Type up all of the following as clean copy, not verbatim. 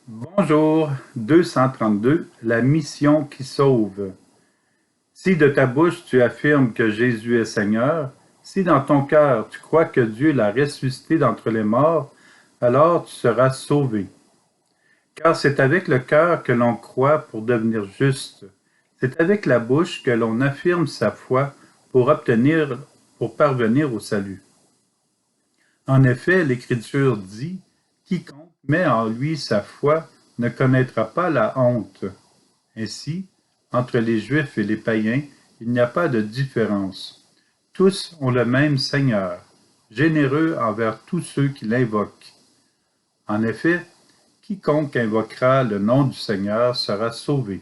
Bonjour, 232, la mission qui sauve. Si de ta bouche tu affirmes que Jésus est Seigneur, si dans ton cœur tu crois que Dieu l'a ressuscité d'entre les morts, alors tu seras sauvé. Car c'est avec le cœur que l'on croit pour devenir juste. C'est avec la bouche que l'on affirme sa foi pour parvenir au salut. En effet, l'Écriture dit, quiconque met en lui sa foi ne connaîtra pas la honte. Ainsi, entre les Juifs et les païens, il n'y a pas de différence. Tous ont le même Seigneur, généreux envers tous ceux qui l'invoquent. En effet, quiconque invoquera le nom du Seigneur sera sauvé.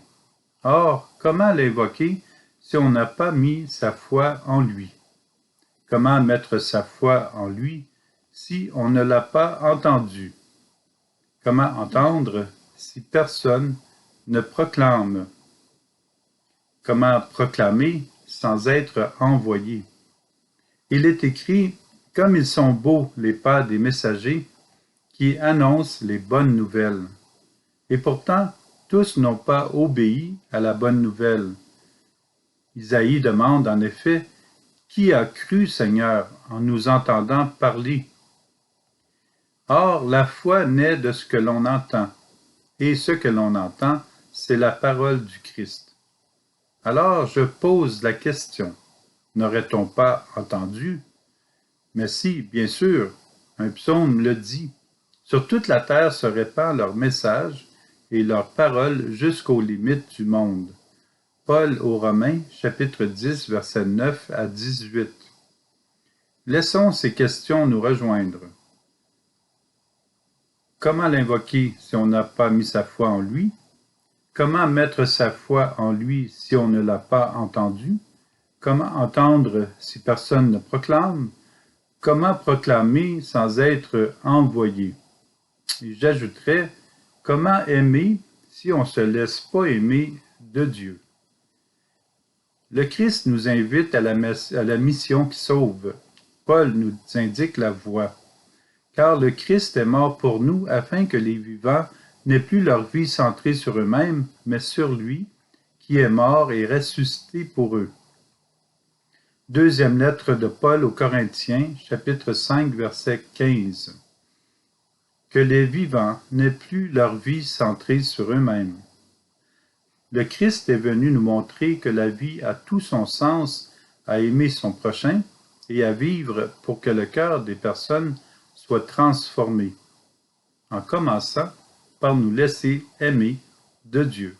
Or, comment l'invoquer si on n'a pas mis sa foi en lui? Comment mettre sa foi en lui si on ne l'a pas entendu? Comment entendre si personne ne proclame? Comment proclamer sans être envoyé? Il est écrit, comme ils sont beaux les pas des messagers qui annoncent les bonnes nouvelles. Et pourtant, tous n'ont pas obéi à la bonne nouvelle. Isaïe demande en effet, qui a cru, Seigneur, en nous entendant parler? Or, la foi naît de ce que l'on entend, et ce que l'on entend, c'est la parole du Christ. Alors je pose la question, n'aurait-on pas entendu? Mais si, bien sûr, un psaume le dit, sur toute la terre se répand leur message et leur parole jusqu'aux limites du monde. Paul aux Romains, chapitre 10, versets 9 à 18. Laissons ces questions nous rejoindre. Comment l'invoquer si on n'a pas mis sa foi en lui? Comment mettre sa foi en lui si on ne l'a pas entendu? Comment entendre si personne ne proclame? Comment proclamer sans être envoyé? Et j'ajouterais, comment aimer si on ne se laisse pas aimer de Dieu? Le Christ nous invite à la mission qui sauve. Paul nous indique la voie. Car le Christ est mort pour nous afin que les vivants n'aient plus leur vie centrée sur eux-mêmes, mais sur lui, qui est mort et ressuscité pour eux. Deuxième lettre de Paul aux Corinthiens, chapitre 5, verset 15. Que les vivants n'aient plus leur vie centrée sur eux-mêmes. Le Christ est venu nous montrer que la vie a tout son sens à aimer son prochain et à vivre pour que le cœur des personnes soit transformé, en commençant par nous laisser aimer de Dieu.